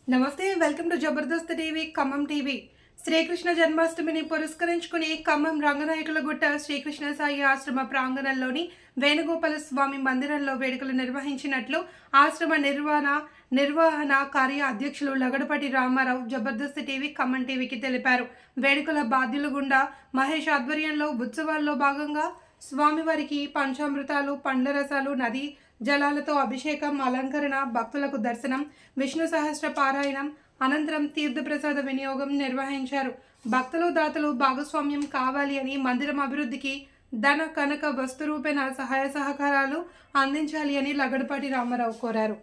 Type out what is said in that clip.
నమస్తే welcome to Jabardasth TV Khammam TV Srikrishna జన్మాష్టమిని పురస్కరించుకుని ఖమ్మం రంగనాయకులగుట్ట శ్రీకృష్ణ సాయి ఆశ్రమ ప్రాంగణంలోని వేణుగోపాల స్వామి మందిరంలో వేడుకలు నిర్వహించినట్లు ఆశ్రమ నిర్వహణ కార్య అధ్యక్షులు లగడపాటి రామారావు జబర్దస్త్ టీవీ ఖమ్మం టీవీకి తెలిపారు. వేడుకల బాధ్యులు గుండా మహేష్ ఆధ్వర్యంలో ఉత్సవాల్లో భాగంగా స్వామివారికి పంచామృతాలు, పండ్లరసాలు, నది జలాలతో అభిషేకం, అలంకరణ, భక్తులకు దర్శనం, విష్ణు సహస్ర పారాయణం అనంతరం తీర్థప్రసాద వినియోగం నిర్వహించారు. భక్తులు దాతలు భాగస్వామ్యం కావాలి అని మందిరం అభివృద్ధికి ధన కనక వస్తు రూపేణ సహాయ సహకారాలు అందించాలి అని లగడపాటి రామారావు కోరారు.